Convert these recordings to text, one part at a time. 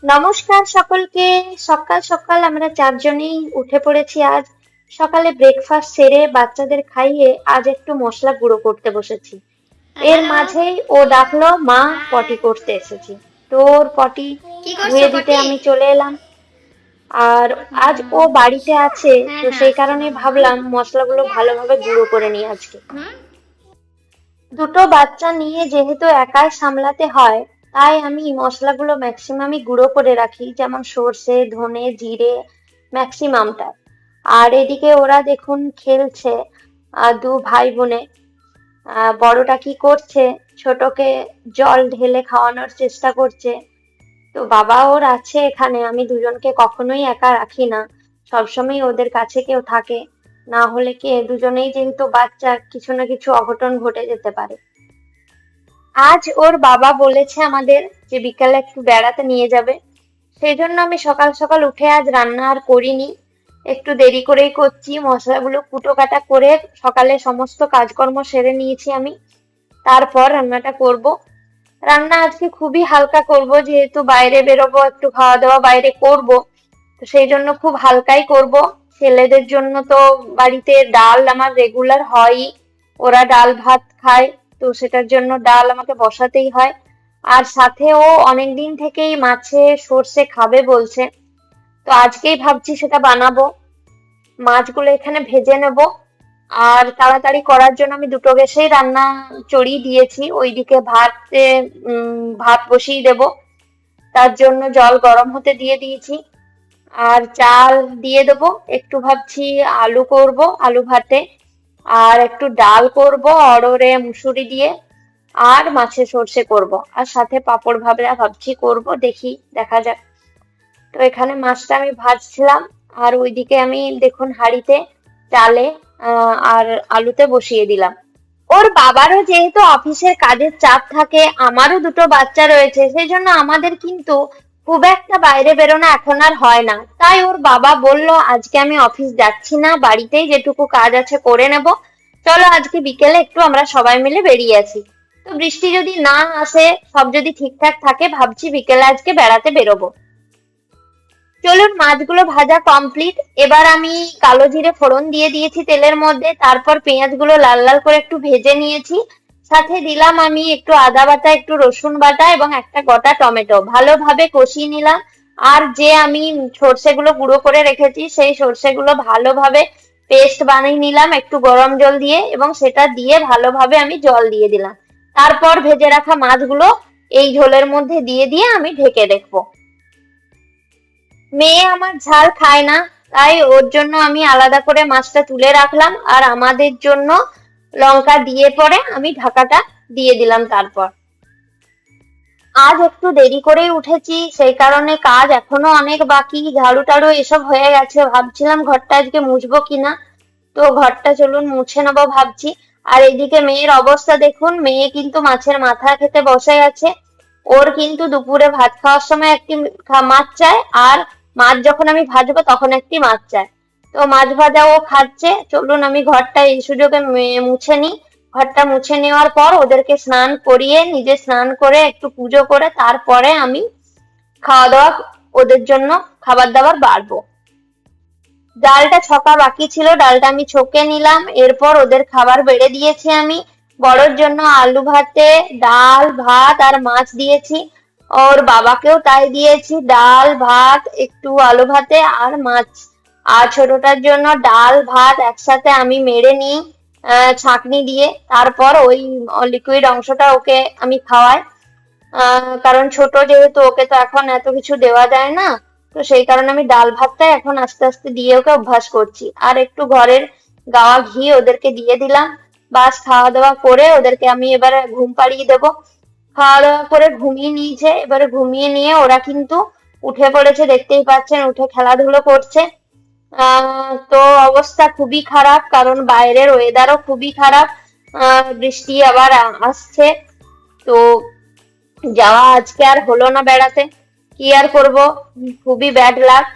নমস্কার সকলকে। সকাল সকাল আমরা চারজনেই উঠে পড়েছি আজ। সকালে ব্রেকফাস্ট সেরে বাচ্চাদের খাইয়ে আজ একটু মশলা গুঁড়ো করতে বসেছি। এর মাঝেই ও ডাকলো, মা পটি করতে এসেছি। তো ওর পটি কি করছো ধুয়ে দিতে পটি? আমি চলে এলাম। আর আজ ও বাড়িতে আছে, হ্যাঁ তো হ্যাঁ সেই আসছে কারণে মাম্মা। ভাবলাম মশলাগুলো ভালোভাবে গুঁড়ো করে নিই আজকে। হুম। দুটো বাচ্চা নিয়ে যেহেতু একাই সামলাতে হয়, তাই আমি মশলাগুলো ম্যাক্সিমামই গুঁড়ো করে রাখি, যেমন সর্ষে, ধনে, জিরে ম্যাক্সিমামটা। আর এদিকে ওরা দেখুন খেলছে, দু ভাই বোনে। বড়টা কি করছে, ছোটকে জল ঢেলে খাওয়ানোর চেষ্টা করছে। তো বাবা ওর আছে এখানে, আমি দুজনকে কখনোই একা রাখি না, সবসময় ওদের কাছে কেউ থাকে। না হলে কি দুজনেই যেহেতু বাচ্চা, কিছু না কিছু অঘটন ঘটে যেতে পারে। আজ ওর বাবা বলেছে আমাদের যে বিকালে একটু বেড়াতে নিয়ে যাবে। সেই জন্য আমি সকাল সকাল উঠে আজ রান্না আর করিনি, একটু দেরি করেই করছি। মশলাগুলো কুটো কাটা করে সকালে সমস্ত কাজকর্ম সেরে নিয়েছি আমি, তারপর রান্নাটা করব। রান্না আজকে খুবই হালকা করব, যেহেতু বাইরে বেরোবো, একটু খাওয়া দাওয়া বাইরে করব। তো সেই জন্য খুব হালকাই করব। ছেলেদের জন্য তো বাড়িতে ডাল আমার রেগুলার হয়ই, ওরা ডাল ভাত খায়, তো সেটার জন্য ডাল আমাকে বসাতেই হয়। আর সাথে ও অনেকদিন থেকেই মাছে সর্ষে খাবে বলছে, তো আজকেই ভাবছি সেটা বানাবো। মাছগুলো এখানে ভেজে নেব। আর তাড়াতাড়ি করার জন্য আমি দুটো গ্যাসেই রান্না চড়িয়ে দিয়েছি, ওইদিকে ভাত বসিয়ে দেব। তার জন্য জল গরম হতে দিয়ে দিয়েছি। আর চাল দিয়ে দেবো, একটু ভাবছি আলু করব, আলু ভাতে। আর একটু ডাল করব অড়হরে মুসুরি দিয়ে। আর মাছের সর্ষে করব, আর সাথে পাঁপড় ভাজা ভাবছি করব, দেখি দেখা যাক। তো এখানে মাছটা আমি ভাজছিলাম, আর ওইদিকে আমি দেখুন হাঁড়িতে চালে আর আলুতে বসিয়ে দিলাম। ওর বাবারও যেহেতু অফিসের কাজের চাপ থাকে, আমারও দুটো বাচ্চা রয়েছে, সেই জন্য আমাদের কিন্তু খুব একটা বাইরে বেরোনো এখন আর হয় না। তাই ওর বাবা বলল, আজকে আমি অফিস যাচ্ছি না, বাড়িতেই যেটুকু কাজ আছে করে নেব। চলো আজকে বিকেলে একটু আমরা সবাই মিলে বেরিয়ে আসি। তো বৃষ্টি যদি না আসে, সব যদি ঠিকঠাক থাকে, ভাবছি বিকেলে আজকে বেড়াতে বেরোবো। চলুন, মাছগুলো ভাজা কমপ্লিট। এবার আমি কালো জিরে ফোড়ন দিয়ে দিয়েছি তেলের মধ্যে, তারপর পেঁয়াজগুলো লাল লাল করে একটু ভেজে নিয়েছি। সাথে দিলাম আমি একটু আদা বাটা, একটু রসুন বাটা এবং একটা গোটা টমেটো, ভালোভাবে কষিয়ে নিলাম। আর যে আমি সর্ষেগুলো গুঁড়ো করে রেখেছি, সেই সর্ষেগুলো ভালোভাবে পেস্ট বানিয়ে নিলাম একটু গরম জল দিয়ে, এবং সেটা দিয়ে ভালোভাবে আমি জল দিয়ে দিলাম। তারপর ভেজে রাখা মাছগুলো এই ঝোলের মধ্যে দিয়ে দিয়ে আমি ঢেকে রাখবো। মেয়ে আমার ঝাল খায় না, তাই ওর জন্য আমি আলাদা করে মাছটা তুলে রাখলাম, আর আমাদের জন্য লঙ্কা দিয়ে পরে আমি ঢাকাটা দিয়ে দিলাম। তারপর আজ একটু দেরি করেই উঠেছি, সেই কারণে কাজ এখনো অনেক বাকি, ঝাড়ু টাড়ু এসব হয়ে গেছে। ভাবছিলাম ঘরটা আজকে মুছবো কিনা, তো ঘরটা চলুন মুছে নেবো ভাবছি। আর এদিকে মেয়ের অবস্থা দেখুন, মেয়ে কিন্তু মাছের মাথা খেতে বসে গেছে। ওর কিন্তু দুপুরে ভাত খাওয়ার সময় একটি মাছ চায়, আর মাছ যখন আমি ভাজবো তখন একটি মাছ চায়। তো মাছ ভাজা ও খাচ্ছে। চলুন আমি ঘরটা এই সুযোগে মুছে নিই। ঘরটা মুছে নেওয়ার পর ওদেরকে স্নান করিয়ে, নিজে স্নান করে একটু পুজো করে তারপরে আমি খাওয়া দাওয়া, ওদের জন্য খাবার দাবার বাড়বো। ডালটা ছকা বাকি ছিল, ডালটা আমি ছকে নিলাম। এরপর ওদের খাবার বেড়ে দিয়েছি আমি। বড়োর জন্য আলু ভাতে ডাল ভাত আর মাছ দিয়েছি, ওর বাবাকেও তাই দিয়েছি, ডাল ভাত একটু আলু ভাতে আর মাছ। আর ছোটটার জন্য ডাল ভাত একসাথে আমি মেরে নিই ছাঁকনি দিয়ে, তারপর ওই লিকুইড অংশটা ওকে আমি খাওয়াই। কারণ ছোট যেহেতু, ওকে তো এখন এত কিছু দেওয়া যায় না। তো সেই কারণে আমি ডাল ভাতটাই এখন আস্তে আস্তে দিয়ে ওকে অভ্যাস করছি। আর একটু ঘরের গাওয়া ঘি ওদেরকে দিয়ে দিলাম। বাস খাওয়া দাওয়া করে ওদেরকে আমি এবারে ঘুম পাড়িয়ে দেবো। খাওয়া দাওয়া করে ঘুমিয়ে নিয়েছে, এবারে ঘুমিয়ে নিয়ে ওরা কিন্তু উঠে পড়েছে, দেখতেই পাচ্ছেন, উঠে খেলাধুলো করছে। তো অবস্থা খুবই খারাপ, কারণ বাইরের ওয়েদারও খুবই খারাপ। বৃষ্টি আবার আসছে। তো যাওয়া আজকে আর হলো না বেড়াতে, কি আর করব, খুবই ব্যাড লাক।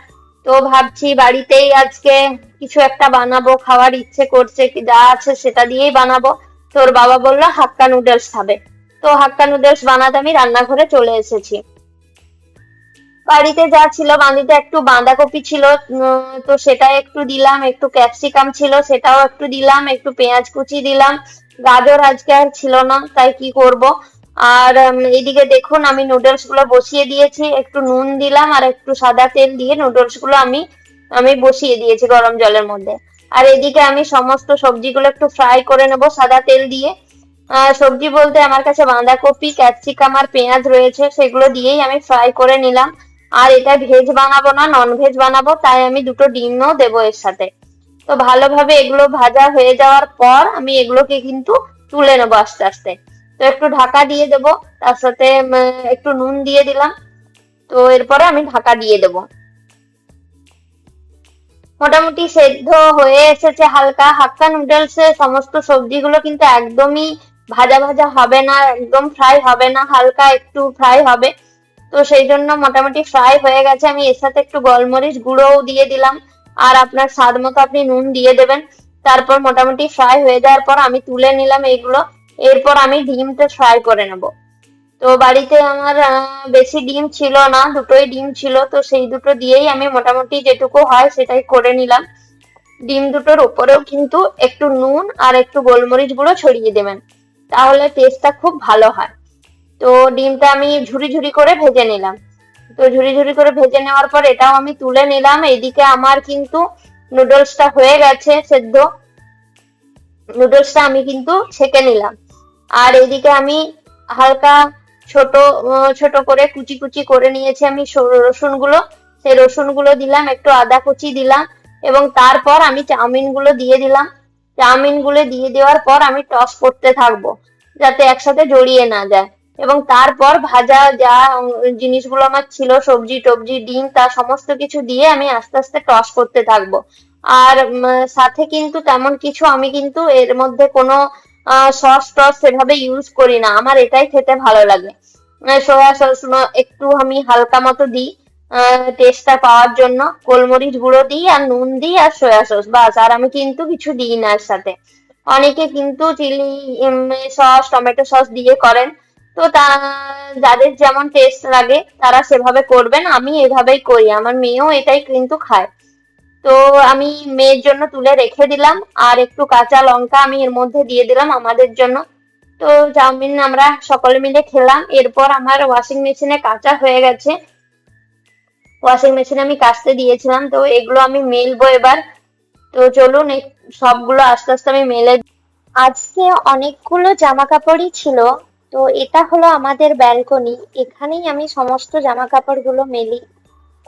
তো ভাবছি বাড়িতেই আজকে কিছু একটা বানাবো, খাওয়ার ইচ্ছে করছে, কি যা আছে সেটা দিয়েই বানাবো। তোর বাবা বললো হাক্কা নুডলস খাবে, তো হাক্কা নুডলস বানাতে আমি রান্নাঘরে চলে এসেছি। বাড়িতে যা ছিল, বাড়িতে একটু বাঁধাকপি ছিল, তো সেটা একটু দিলাম, একটু ক্যাপসিকাম ছিল সেটাও একটু দিলাম, একটু পেঁয়াজ কুচি দিলাম, গাজর আজকে আর ছিল না তাই কি করব। আর এইদিকে দেখুন আমি নুডলস গুলো বসিয়ে দিয়েছি, একটু নুন দিলাম আর একটু সাদা তেল দিয়ে নুডলস গুলো আমি আমি বসিয়ে দিয়েছি গরম জলের মধ্যে। আর এদিকে আমি সমস্ত সবজিগুলো একটু ফ্রাই করে নেবো সাদা তেল দিয়ে। সবজি বলতে আমার কাছে বাঁধাকপি, ক্যাপসিকাম আর পেঁয়াজ রয়েছে, সেগুলো দিয়েই আমি ফ্রাই করে নিলাম। আর এটা ভেজ বানাবো না, নন ভেজ বানাবো, তাই আমি দুটো ডিমও দেবো এর সাথে। তো ভালোভাবে এগুলো ভাজা হয়ে যাওয়ার পর আমি এগুলোকে কিন্তু তুলে নেবো আস্তে আস্তে। তো একটু ঢাকা দিয়ে দেবো, তার সাথে একটু নুন দিয়ে দিলাম। তো এরপরে আমি ঢাকা দিয়ে দেবো। মোটামুটি সেদ্ধ হয়ে এসেছে হালকা হাক্কা নুডলস এর সমস্ত সবজিগুলো কিন্তু একদমই ভাজা ভাজা হবে না, একদম ফ্রাই হবে না, হালকা একটু ফ্রাই হবে। তো সেই জন্য মোটামুটি ফ্রাই হয়ে গেছে, আমি এর সাথে একটু গোলমরিচ গুঁড়োও দিয়ে দিলাম। আর আপনার স্বাদ মতো আপনি নুন দিয়ে দেবেন। তারপর মোটামুটি ফ্রাই হয়ে যাওয়ার পর আমি তুলে নিলাম এইগুলো। এরপর আমি ডিমটা ফ্রাই করে নেব। তো বাড়িতে আমার বেশি ডিম ছিল না, দুটোই ডিম ছিল, তো সেই দুটো দিয়েই আমি মোটামুটি যেটুকু হয় সেটাই করে নিলাম। ডিম দুটোর উপরেও কিন্তু একটু নুন আর একটু গোলমরিচ গুঁড়ো ছড়িয়ে দেবেন, তাহলে টেস্টটা খুব ভালো হয়। তো ডিমটা আমি ঝুরি ঝুরি করে ভেজে নিলাম। তো ঝুরি ঝুরি করে ভেজে নেওয়ার পর এটাও আমি তুলে নিলাম। এইদিকে আমার কিন্তু নুডলসটা হয়ে গেছে সেদ্ধ, নুডলসটা আমি কিন্তু ছেঁকে নিলাম। আর এইদিকে আমি হালকা ছোট ছোট করে কুচি কুচি করে নিয়েছি আমি রসুন গুলো। সেই রসুন গুলো দিলাম, একটু আদা কুচি দিলাম, এবং তারপর আমি চাউমিন গুলো দিয়ে দিলাম। চাউমিন গুলো দিয়ে দেওয়ার পর আমি টস করতে থাকবো, যাতে একসাথে জড়িয়ে না যায়। এবং তারপর ভাজা যা জিনিসগুলো আমার ছিল, সবজি টবজি ডিম তা সমস্ত কিছু দিয়ে আমি আস্তে আস্তে টস করতে থাকবো। আর সাথে কিন্তু তেমন কিছু আমি কিন্তু এর মধ্যে কোনো সস টস সেভাবে ইউজ করি না, আমার এটাই খেতে ভালো লাগে। সয়া সস একটু আমি হালকা মতো দিই টেস্টটা পাওয়ার জন্য, গোলমরিচ গুঁড়ো দিই আর নুন দিই আর সয়া সস, বাস। আর আমি কিন্তু কিছু দিই না এর সাথে। অনেকে কিন্তু চিলি সস টমেটো সস দিয়ে করেন, তো তা যাদের যেমন টেস্ট লাগে তারা সেভাবে করবেন, আমি এভাবেই করি, আমার মেয়েও এটাই কিন্তু খায়। তো আমি মেয়ের জন্য তুলে রেখে দিলাম, আর একটু কাঁচা লঙ্কা আমি এর মধ্যে দিয়ে দিলাম আমাদের জন্য। তো চাউমিন আমরা সকলে মিলে খেলাম। এরপর আমার ওয়াশিং মেশিনে কাচা হয়ে গেছে, ওয়াশিং মেশিনে আমি কাচতে দিয়েছিলাম, তো এগুলো আমি মেলবো এবার। তো চলুন সবগুলো আস্তে আস্তে আমি মেলে। আজকে অনেকগুলো জামা কাপড়ই ছিল। তো এটা হলো আমাদের ব্যালকনি, এখানেই আমি সমস্ত জামা কাপড়গুলো মেলি।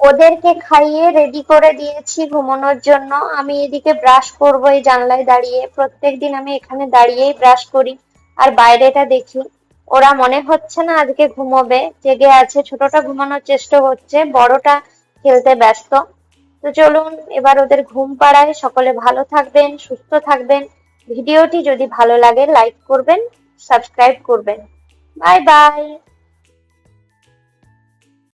ওদেরকে খাইয়ে রেডি করে দিয়েছি ঘুমানোর জন্য। আমি এদিকে ব্রাশ করবো এই জানলায় দাঁড়িয়ে, প্রত্যেকদিন আমি এখানে দাঁড়িয়েই ব্রাশ করি। আর বাইরেটা দেখি, ওরা মনে হচ্ছে না আজকে ঘুমোবে, জেগে আছে। ছোটটা ঘুমানোর চেষ্টা করছে, বড়টা খেলতে ব্যস্ত। তো চলুন এবার ওদের ঘুম পাড়ায়। সকলে ভালো থাকবেন, সুস্থ থাকবেন। ভিডিওটি যদি ভালো লাগে লাইক করবেন, সাবস্ক্রাইব করবেন। Bye bye.